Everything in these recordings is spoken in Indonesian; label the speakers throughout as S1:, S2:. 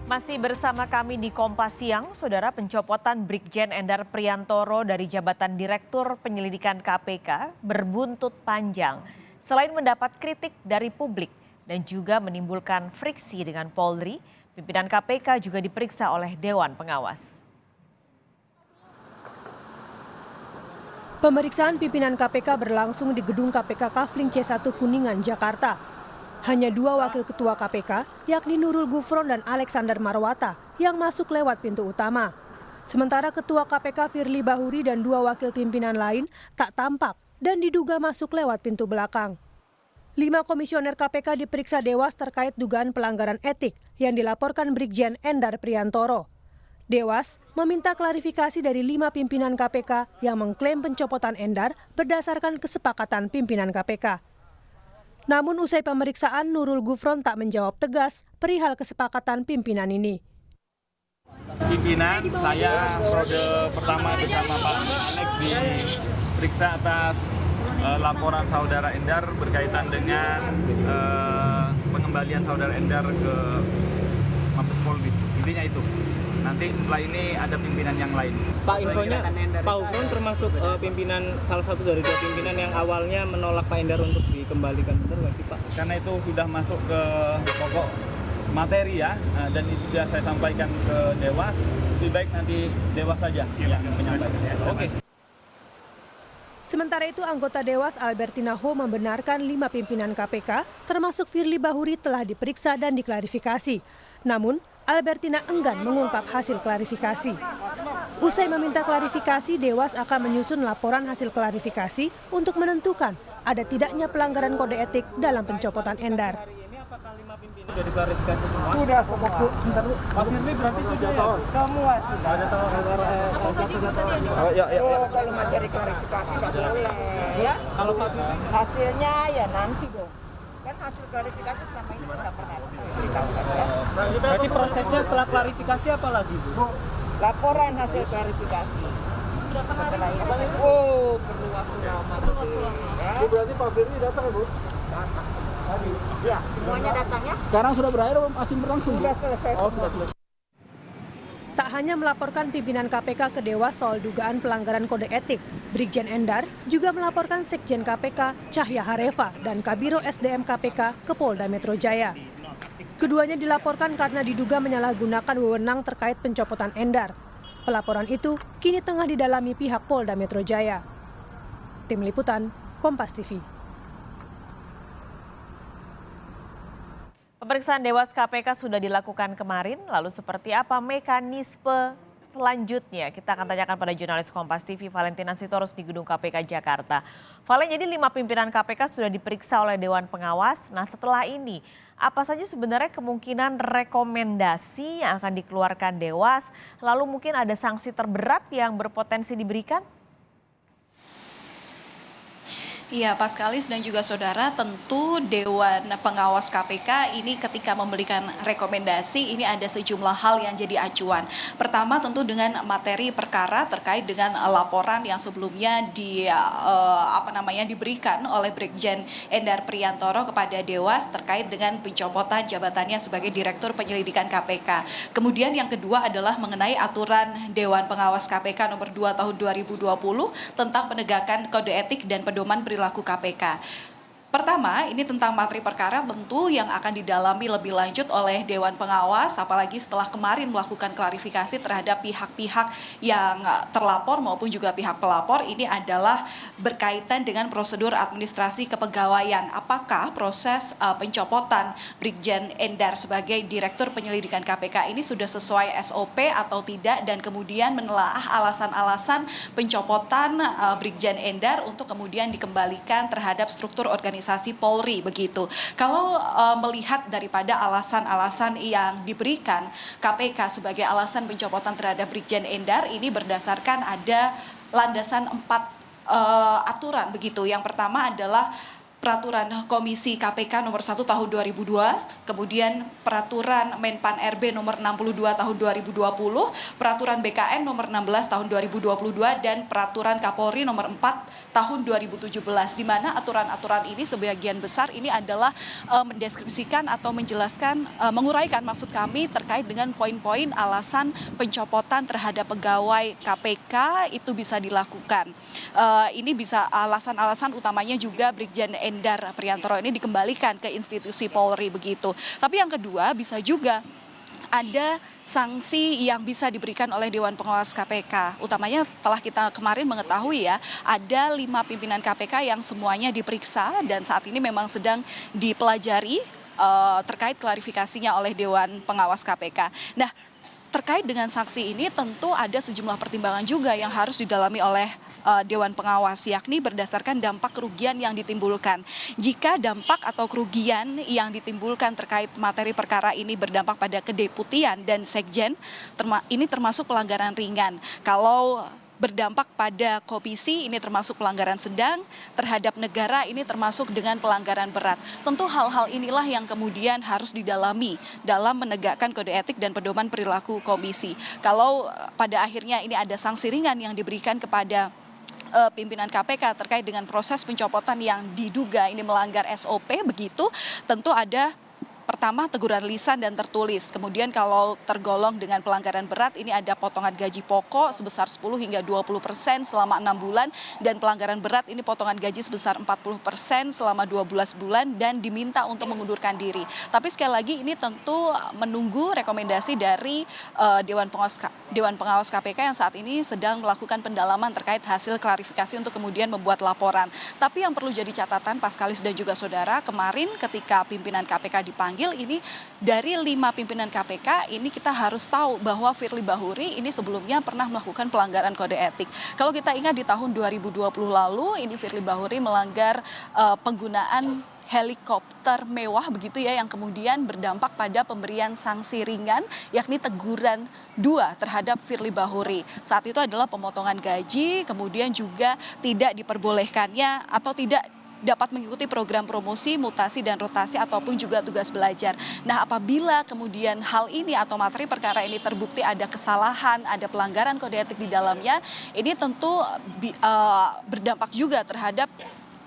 S1: Masih bersama kami di Kompas Siang, Saudara. Pencopotan Brigjen Endar Priantoro dari jabatan Direktur Penyelidikan KPK berbuntut panjang. Selain mendapat kritik dari publik dan juga menimbulkan friksi dengan Polri, pimpinan KPK juga diperiksa oleh Dewan Pengawas.
S2: Pemeriksaan pimpinan KPK berlangsung di gedung KPK Kafling C1 Kuningan, Jakarta. Hanya dua wakil ketua KPK, yakni Nurul Gufron dan Alexander Marwata, yang masuk lewat pintu utama. Sementara ketua KPK Firly Bahuri dan dua wakil pimpinan lain tak tampak dan diduga masuk lewat pintu belakang. 5 komisioner KPK diperiksa Dewas terkait dugaan pelanggaran etik yang dilaporkan Brigjen Endar Priantoro. Dewas meminta klarifikasi dari 5 pimpinan KPK yang mengklaim pencopotan Endar berdasarkan kesepakatan pimpinan KPK. Namun usai pemeriksaan, Nurul Gufron tak menjawab tegas perihal kesepakatan pimpinan ini.
S3: Pimpinan, saya periode pertama bersama Pak Alex diperiksa atas laporan saudara Endar berkaitan dengan pengembalian saudara Endar ke Mabes Polri. Intinya itu. Nanti setelah ini ada pimpinan yang lain.
S4: Pak, infonya Pak Gufron termasuk pimpinan, salah satu dari 2 pimpinan yang awalnya menolak Pak Endar untuk dikembalikan, benar nggak sih Pak?
S3: Karena itu sudah masuk ke pokok materi ya, dan itu sudah saya sampaikan ke Dewas. Lebih baik nanti Dewas saja yang menyampaikan. Oke.
S2: Sementara itu, anggota Dewas Albertina Ho membenarkan 5 pimpinan KPK, termasuk Firly Bahuri, telah diperiksa dan diklarifikasi. Namun, Albertina enggan mengungkap hasil klarifikasi. Usai meminta klarifikasi, Dewas akan menyusun laporan hasil klarifikasi untuk menentukan ada tidaknya pelanggaran kode etik dalam pencopotan Endar.
S4: Sudah diklarifikasi semua?
S5: Sudah semua. Pak Firly berarti sudah ya? Semua sudah. Ada tahu kalau materi klarifikasi nggak boleh. Ya? Kalau Pak Firly? Hasilnya ya nanti dong. Kan hasil klarifikasi selama ini tidak pernah diberitahukan ya.
S4: Berarti prosesnya setelah klarifikasi apa lagi, Bu?
S5: Laporan hasil klarifikasi. Setelah ini, perlu waktu lama. Ya.
S6: Berarti Pak Firly datang ya, Bu?
S5: Datang. Ya, semuanya datangnya.
S6: Sekarang sudah berakhir atau masih berlangsung?
S5: Sudah selesai.
S6: Oh, sudah selesai.
S2: Tak hanya melaporkan pimpinan KPK ke Dewas soal dugaan pelanggaran kode etik, Brigjen Endar juga melaporkan Sekjen KPK Cahya Harefa dan Kabiro SDM KPK ke Polda Metro Jaya. Keduanya dilaporkan karena diduga menyalahgunakan wewenang terkait pencopotan Endar. Pelaporan itu kini tengah didalami pihak Polda Metro Jaya. Tim Liputan, Kompas TV.
S1: Pemeriksaan Dewas KPK sudah dilakukan kemarin, lalu seperti apa mekanisme selanjutnya? Kita akan tanyakan pada jurnalis Kompas TV Valentina Sitorus di Gedung KPK Jakarta. Valen, jadi 5 pimpinan KPK sudah diperiksa oleh Dewan Pengawas. Nah, setelah ini apa saja sebenarnya kemungkinan rekomendasi yang akan dikeluarkan Dewas? Lalu mungkin ada sanksi terberat yang berpotensi diberikan?
S7: Iya, Pak Skalis dan juga saudara, tentu Dewan Pengawas KPK ini ketika memberikan rekomendasi ini ada sejumlah hal yang jadi acuan. Pertama tentu dengan materi perkara terkait dengan laporan yang sebelumnya diberikan oleh Brigjen Endar Priantoro kepada Dewas terkait dengan pencopotan jabatannya sebagai Direktur Penyelidikan KPK. Kemudian yang kedua adalah mengenai aturan Dewan Pengawas KPK nomor 2 tahun 2020 tentang penegakan kode etik dan pedoman perilaku KPK. Pertama, ini tentang materi perkara tentu yang akan didalami lebih lanjut oleh Dewan Pengawas, apalagi setelah kemarin melakukan klarifikasi terhadap pihak-pihak yang terlapor maupun juga pihak pelapor. Ini adalah berkaitan dengan prosedur administrasi kepegawaian. Apakah proses pencopotan Brigjen Endar sebagai Direktur Penyelidikan KPK ini sudah sesuai SOP atau tidak, dan kemudian menelaah alasan-alasan pencopotan Brigjen Endar untuk kemudian dikembalikan terhadap struktur organisasi Polri begitu. Kalau melihat daripada alasan-alasan yang diberikan KPK sebagai alasan pencopotan terhadap Brigjen Endar ini berdasarkan ada landasan 4 aturan begitu. Yang pertama adalah Peraturan Komisi KPK nomor 1 tahun 2002, kemudian Peraturan Menpan RB nomor 62 tahun 2020, Peraturan BKN nomor 16 tahun 2022, dan Peraturan Kapolri nomor 4 tahun 2017, di mana aturan-aturan ini sebagian besar ini adalah mendeskripsikan atau menjelaskan, menguraikan maksud kami terkait dengan poin-poin alasan pencopotan terhadap pegawai KPK itu bisa dilakukan. Ini bisa alasan-alasan utamanya juga Brigjen Endar Priantoro ini dikembalikan ke institusi Polri begitu. Tapi yang kedua bisa juga ada sanksi yang bisa diberikan oleh Dewan Pengawas KPK. Utamanya setelah kita kemarin mengetahui ya, ada 5 pimpinan KPK yang semuanya diperiksa dan saat ini memang sedang dipelajari terkait klarifikasinya oleh Dewan Pengawas KPK. Nah, terkait dengan sanksi ini tentu ada sejumlah pertimbangan juga yang harus didalami oleh Dewan Pengawas, yakni berdasarkan dampak kerugian yang ditimbulkan. Jika dampak atau kerugian yang ditimbulkan terkait materi perkara ini berdampak pada kedeputian dan sekjen, ini termasuk pelanggaran ringan. Kalau berdampak pada komisi ini termasuk pelanggaran sedang, terhadap negara ini termasuk dengan pelanggaran berat. Tentu hal-hal inilah yang kemudian harus didalami dalam menegakkan kode etik dan pedoman perilaku komisi. Kalau pada akhirnya ini ada sanksi ringan yang diberikan kepada pimpinan KPK terkait dengan proses pencopotan yang diduga ini melanggar SOP begitu, tentu ada pertama teguran lisan dan tertulis. Kemudian kalau tergolong dengan pelanggaran berat ini ada potongan gaji pokok sebesar 10 hingga 20% selama 6 bulan dan pelanggaran berat ini potongan gaji sebesar 40% selama 12 bulan dan diminta untuk mengundurkan diri. Tapi sekali lagi ini tentu menunggu rekomendasi dari Dewan Pengawas KPK yang saat ini sedang melakukan pendalaman terkait hasil klarifikasi untuk kemudian membuat laporan. Tapi yang perlu jadi catatan Paskalis dan juga saudara, kemarin ketika pimpinan KPK dipanggil ini dari 5 pimpinan KPK ini kita harus tahu bahwa Firly Bahuri ini sebelumnya pernah melakukan pelanggaran kode etik. Kalau kita ingat di tahun 2020 lalu ini Firly Bahuri melanggar penggunaan helikopter mewah begitu ya, yang kemudian berdampak pada pemberian sanksi ringan yakni teguran 2 terhadap Firly Bahuri. Saat itu adalah pemotongan gaji, kemudian juga tidak diperbolehkannya atau tidak dapat mengikuti program promosi, mutasi dan rotasi ataupun juga tugas belajar. Nah, apabila kemudian hal ini atau materi perkara ini terbukti ada kesalahan, ada pelanggaran kode etik di dalamnya, ini tentu berdampak juga terhadap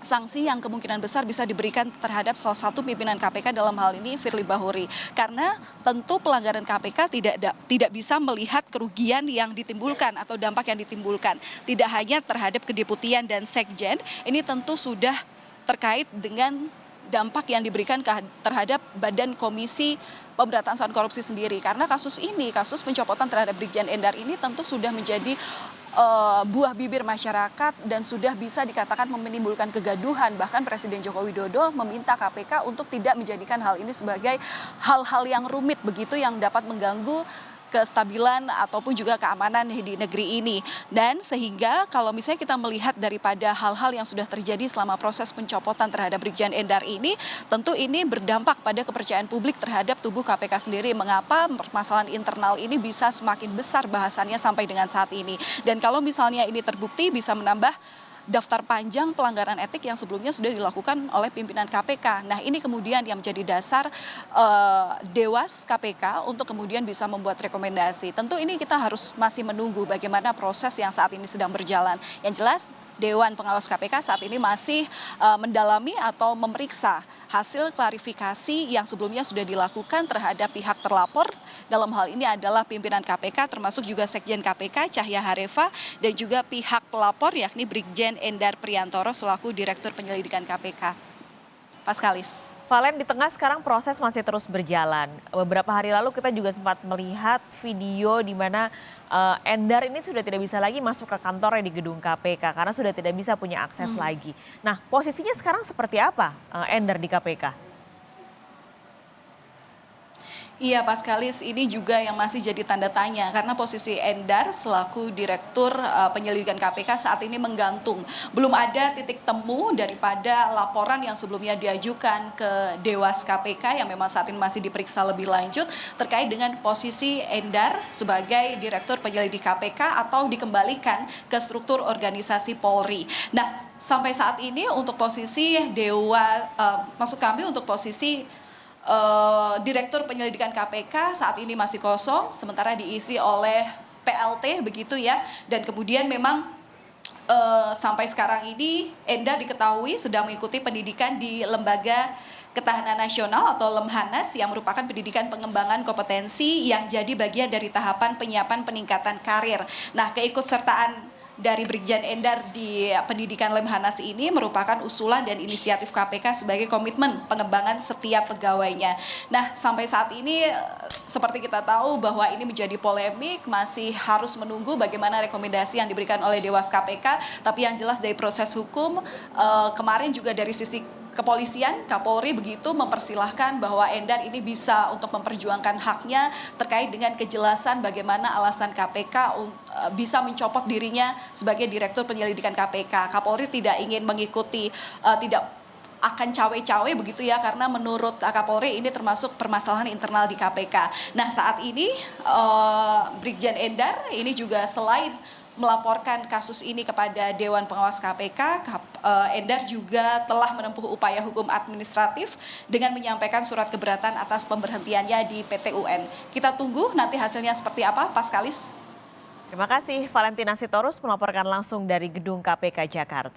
S7: sanksi yang kemungkinan besar bisa diberikan terhadap salah satu pimpinan KPK dalam hal ini Firly Bahuri. Karena tentu pelanggaran KPK tidak bisa melihat kerugian yang ditimbulkan atau dampak yang ditimbulkan. Tidak hanya terhadap kedeputian dan sekjen, ini tentu sudah terkait dengan dampak yang diberikan terhadap Badan Komisi Pemberantasan Korupsi sendiri. Karena kasus ini, kasus pencopotan terhadap Brigjen Endar ini tentu sudah menjadi buah bibir masyarakat dan sudah bisa dikatakan menimbulkan kegaduhan. Bahkan Presiden Joko Widodo meminta KPK untuk tidak menjadikan hal ini sebagai hal-hal yang rumit begitu yang dapat mengganggu kestabilan ataupun juga keamanan di negeri ini. Dan sehingga kalau misalnya kita melihat daripada hal-hal yang sudah terjadi selama proses pencopotan terhadap Brigjen Endar ini, tentu ini berdampak pada kepercayaan publik terhadap tubuh KPK sendiri. Mengapa permasalahan internal ini bisa semakin besar bahasannya sampai dengan saat ini. Dan kalau misalnya ini terbukti bisa menambah daftar panjang pelanggaran etik yang sebelumnya sudah dilakukan oleh pimpinan KPK. Nah, ini kemudian yang menjadi dasar Dewas KPK untuk kemudian bisa membuat rekomendasi. Tentu ini kita harus masih menunggu bagaimana proses yang saat ini sedang berjalan. Yang jelas Dewan Pengawas KPK saat ini masih mendalami atau memeriksa hasil klarifikasi yang sebelumnya sudah dilakukan terhadap pihak terlapor. Dalam hal ini adalah pimpinan KPK termasuk juga Sekjen KPK Cahya Harefa dan juga pihak pelapor yakni Brigjen Endar Priantoro selaku Direktur Penyelidikan KPK. Paskalis.
S1: Valen, di tengah sekarang proses masih terus berjalan. Beberapa hari lalu kita juga sempat melihat video di mana Endar ini sudah tidak bisa lagi masuk ke kantornya di gedung KPK karena sudah tidak bisa punya akses lagi. Nah, posisinya sekarang seperti apa Endar di KPK?
S7: Iya, Paskalis, ini juga yang masih jadi tanda tanya karena posisi Endar selaku Direktur Penyelidikan KPK saat ini menggantung. Belum ada titik temu daripada laporan yang sebelumnya diajukan ke Dewas KPK yang memang saat ini masih diperiksa lebih lanjut terkait dengan posisi Endar sebagai Direktur Penyelidik KPK atau dikembalikan ke struktur organisasi Polri. Nah, sampai saat ini untuk posisi untuk posisi Direktur Penyelidikan KPK saat ini masih kosong, sementara diisi oleh PLT begitu ya. Dan kemudian memang sampai sekarang ini Endar diketahui sedang mengikuti pendidikan di Lembaga Ketahanan Nasional atau Lemhanas yang merupakan pendidikan pengembangan kompetensi yang jadi bagian dari tahapan penyiapan peningkatan karir. Nah, keikutsertaan dari Brigjen Endar di pendidikan Lemhanas ini merupakan usulan dan inisiatif KPK sebagai komitmen pengembangan setiap pegawainya. Nah, sampai saat ini seperti kita tahu bahwa ini menjadi polemik, masih harus menunggu bagaimana rekomendasi yang diberikan oleh Dewas KPK. Tapi yang jelas dari proses hukum kemarin juga dari sisi kepolisian, Kapolri begitu mempersilahkan bahwa Endar ini bisa untuk memperjuangkan haknya terkait dengan kejelasan bagaimana alasan KPK bisa mencopot dirinya sebagai Direktur Penyelidikan KPK. Kapolri tidak ingin mengikuti, tidak akan cawe-cawe begitu ya, karena menurut Kapolri ini termasuk permasalahan internal di KPK. Nah, saat ini Brigjen Endar ini juga selain melaporkan kasus ini kepada Dewan Pengawas KPK, Endar juga telah menempuh upaya hukum administratif dengan menyampaikan surat keberatan atas pemberhentiannya di PT UN. Kita tunggu nanti hasilnya seperti apa, Paskalis.
S1: Terima kasih Valentina Sitorus melaporkan langsung dari Gedung KPK Jakarta.